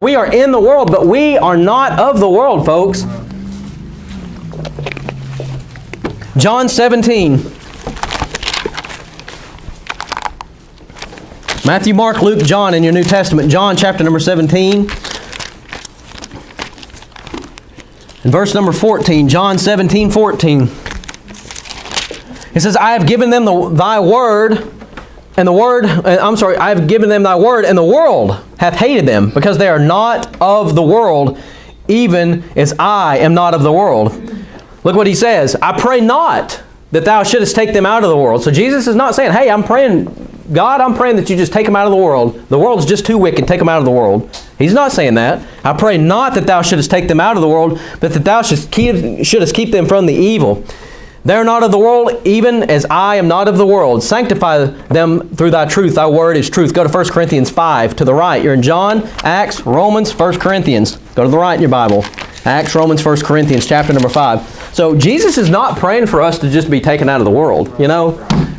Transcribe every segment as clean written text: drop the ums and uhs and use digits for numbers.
We are in the world, but we are not of the world, folks. John 17. Matthew, Mark, Luke, John in your New Testament. John chapter number 17. And verse number 14. John 17, 14. It says, I have given them thy word, and I have given them thy word, and the world hath hated them, because they are not of the world, even as I am not of the world. Look what he says. I pray not that thou shouldest take them out of the world. So Jesus is not saying, hey, I'm praying, God, I'm praying that you just take them out of the world. The world's just too wicked. Take them out of the world. He's not saying that. I pray not that thou shouldest take them out of the world, but that thou shouldest keep them from the evil. They are not of the world, even as I am not of the world. Sanctify them through thy truth. Thy word is truth. Go to 1 Corinthians 5 to the right. You're in John, Acts, Romans, 1 Corinthians. Go to the right in your Bible. Acts, Romans, 1 Corinthians, chapter number 5. So Jesus is not praying for us to just be taken out of the world. You know,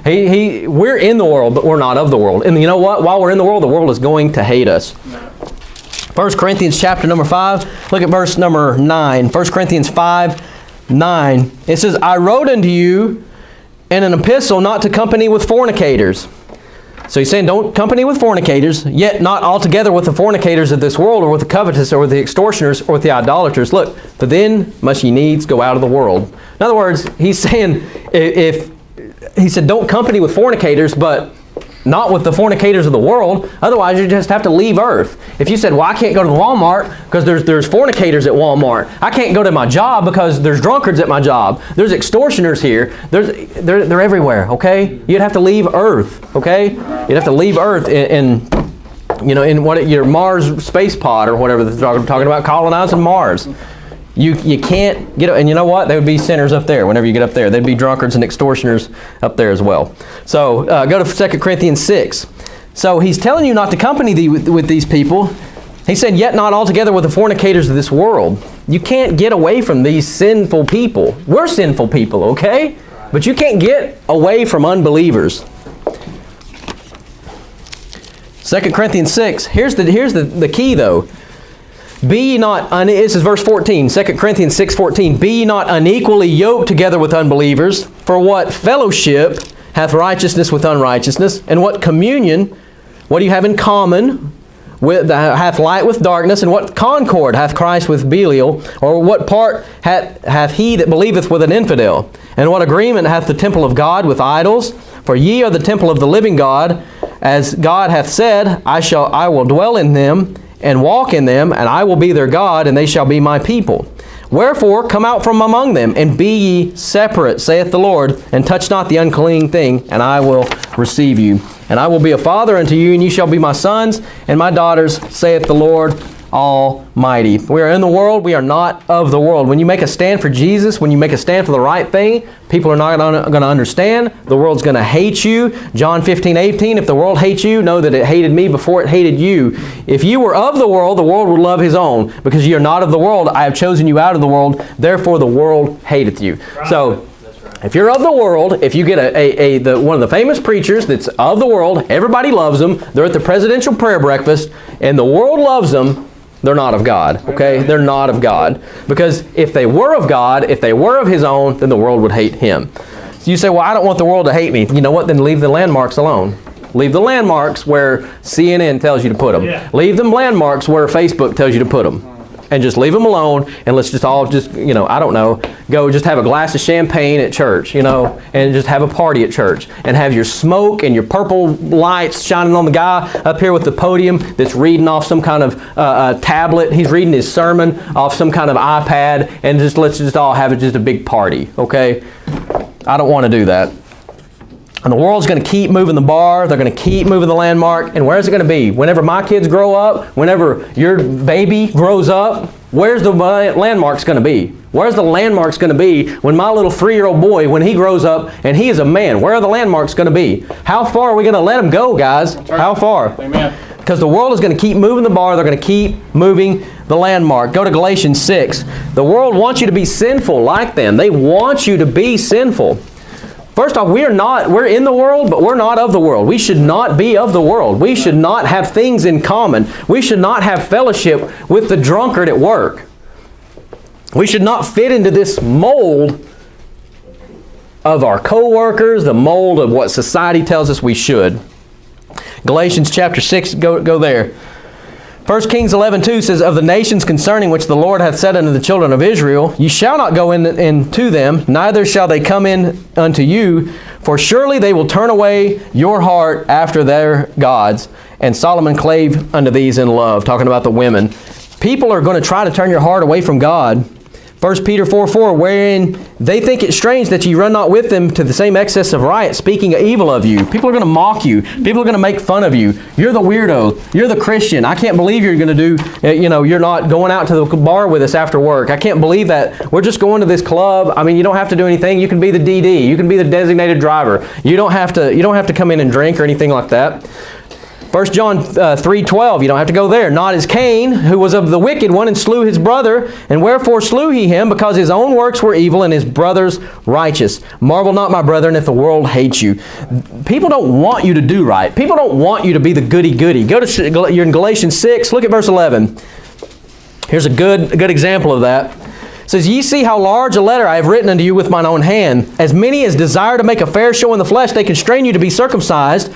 we're in the world, but we're not of the world. And you know what? While we're in the world is going to hate us. 1 Corinthians chapter number 5. Look at verse number 9. 1 Corinthians 5. 9. It says, I wrote unto you in an epistle not to company with fornicators. So he's saying don't company with fornicators, yet not altogether with the fornicators of this world, or with the covetous, or with the extortioners, or with the idolaters. Look, for then must ye needs go out of the world. In other words, he's saying, if he said don't company with fornicators, but not with the fornicators of the world. Otherwise, you just have to leave earth. If you said, well, I can't go to Walmart because there's fornicators at Walmart. I can't go to my job because there's drunkards at my job. There's extortioners here. They're everywhere, okay? You'd have to leave earth, okay? You'd have to leave earth in what your Mars space pod or whatever they're talking about, colonizing Mars. You can't get, and you know what? There would be sinners up there whenever you get up there. There'd be drunkards and extortioners up there as well. So go to 2 Corinthians 6. So he's telling you not to company with these people. He said, yet not altogether with the fornicators of this world. You can't get away from these sinful people. We're sinful people, okay? But you can't get away from unbelievers. 2 Corinthians 6. Here's the key though. Be ye not, this is verse 14, 2 Corinthians 6:14. Be ye not unequally yoked together with unbelievers, for what fellowship hath righteousness with unrighteousness, and what communion, what do you have in common, hath light with darkness, and what concord hath Christ with Belial, or what part hath he that believeth with an infidel, and what agreement hath the temple of God with idols? For ye are the temple of the living God, as God hath said, I will dwell in them, and walk in them, and I will be their God, and they shall be my people. Wherefore, come out from among them, and be ye separate, saith the Lord, and touch not the unclean thing, and I will receive you. And I will be a father unto you, and ye shall be my sons and my daughters, saith the Lord Almighty. We are in the world, we are not of the world. When you make a stand for Jesus, when you make a stand for the right thing, people are not going to understand. The world's going to hate you. John 15:18, if the world hates you, know that it hated me before it hated you. If you were of the world would love his own. Because you are not of the world, I have chosen you out of the world, therefore the world hateth you. Right. So, if you're of the world, if you get one of the famous preachers that's of the world, everybody loves them, they're at the presidential prayer breakfast, and the world loves them, they're not of God, okay? They're not of God. Because if they were of God, if they were of his own, then the world would hate him. So you say, well, I don't want the world to hate me. You know what? Then leave the landmarks alone. Leave the landmarks where CNN tells you to put them. Yeah. Leave them landmarks where Facebook tells you to put them. And just leave them alone, and let's just all I don't know, go just have a glass of champagne at church, and just have a party at church, and have your smoke and your purple lights shining on the guy up here with the podium that's reading off some kind of tablet. He's reading his sermon off some kind of iPad, and let's just all have just a big party, okay? I don't want to do that. And the world's going to keep moving the bar. They're going to keep moving the landmark. And where's it going to be? Whenever my kids grow up, whenever your baby grows up, where's the landmarks going to be? Where's the landmarks going to be when my little 3-year-old boy, when he grows up and he is a man? Where are the landmarks going to be? How far are we going to let him go, guys? How far? Amen. Because the world is going to keep moving the bar. They're going to keep moving the landmark. Go to Galatians 6. The world wants you to be sinful like them. They want you to be sinful. First off, we're in the world, but we're not of the world. We should not be of the world. We should not have things in common. We should not have fellowship with the drunkard at work. We should not fit into this mold of our co-workers, the mold of what society tells us we should. Galatians chapter 6, go there. 1 Kings 11:2 says, of the nations concerning which the Lord hath said unto the children of Israel, ye shall not go into them, neither shall they come in unto you, for surely they will turn away your heart after their gods. And Solomon clave unto these in love, talking about the women. People are going to try to turn your heart away from God. 1 Peter 4:4, wherein they think it strange that ye run not with them to the same excess of riot, speaking evil of you. People are going to mock you. People are going to make fun of you. You're the weirdo. You're the Christian. I can't believe you're going to do, you're not going out to the bar with us after work. I can't believe that. We're just going to this club. I mean, you don't have to do anything. You can be the DD. You can be the designated driver. You don't have to come in and drink or anything like that. 1 John 3:12, you don't have to go there. Not as Cain, who was of the wicked one, and slew his brother. And wherefore slew he him? Because his own works were evil, and his brother's righteous. Marvel not, my brethren, if the world hates you. People don't want you to do right. People don't want you to be the goody-goody. You're in Galatians 6. Look at verse 11. Here's a good example of that. It says, ye see how large a letter I have written unto you with mine own hand. As many as desire to make a fair show in the flesh, they constrain you to be circumcised.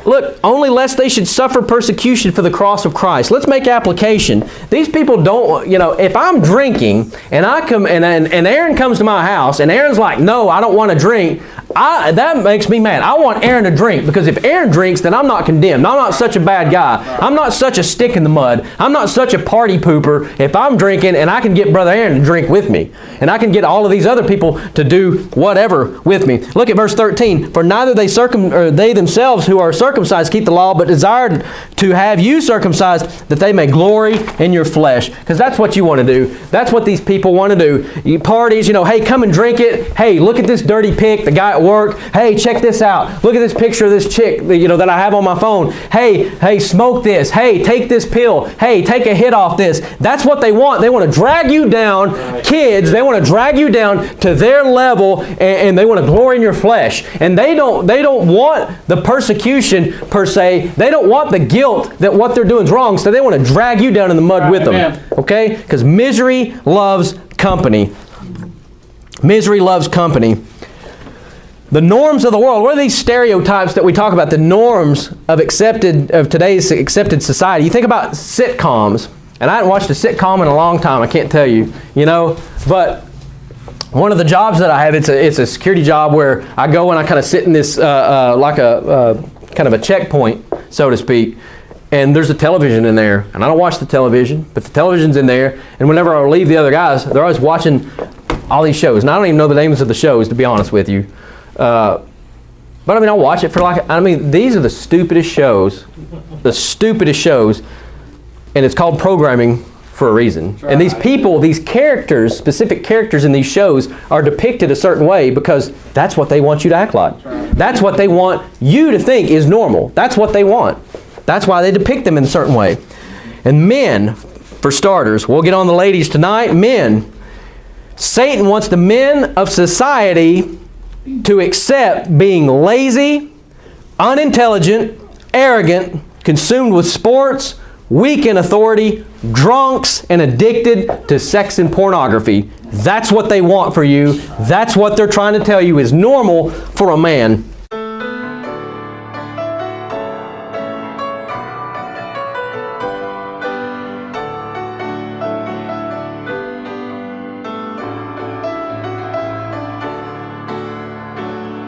Look, only lest they should suffer persecution for the cross of Christ. Let's make application. These people don't, if I'm drinking and I come and Aaron comes to my house and Aaron's like, no, I don't want to drink. That makes me mad. I want Aaron to drink, because if Aaron drinks, then I'm not condemned. I'm not such a bad guy. I'm not such a stick in the mud. I'm not such a party pooper if I'm drinking and I can get Brother Aaron to drink with me. And I can get all of these other people to do whatever with me. Look at verse 13. For neither they themselves who are circumcised keep the law, but desire to have you circumcised, that they may glory in your flesh. Because that's what you want to do. That's what these people want to do. You parties, hey, come and drink it. Hey, look at this dirty pic, the guy at work. Hey, check this out. Look at this picture of this chick, that I have on my phone. Hey, smoke this. Hey, take this pill. Hey, take a hit off this. That's what they want. They want to drag you down. Right. Kids, they want to drag you down to their level, and they want to glory in your flesh. And they don't want the persecution per se. They don't want the guilt that what they're doing is wrong, so they want to drag you down in the mud with them. Okay? Because misery loves company. Misery loves company. The norms of the world, what are these stereotypes that we talk about? The norms of today's accepted society. You think about sitcoms, and I haven't watched a sitcom in a long time, I can't tell you, but one of the jobs that I have, it's a security job where I go and I kind of sit in this, like a kind of a checkpoint, so to speak, and there's a television in there, and I don't watch the television, but the television's in there, and whenever I leave the other guys, they're always watching all these shows, and I don't even know the names of the shows, to be honest with you. But I'll watch it for these are the stupidest shows, and it's called programming for a reason. Right. And these people, these characters, specific characters in these shows are depicted a certain way because that's what they want you to act like. Right. That's what they want you to think is normal. That's what they want. That's why they depict them in a certain way. And men, for starters, we'll get on the ladies tonight. Men, Satan wants the men of society to accept being lazy, unintelligent, arrogant, consumed with sports, weak in authority, drunks, and addicted to sex and pornography. That's what they want for you. That's what they're trying to tell you is normal for a man.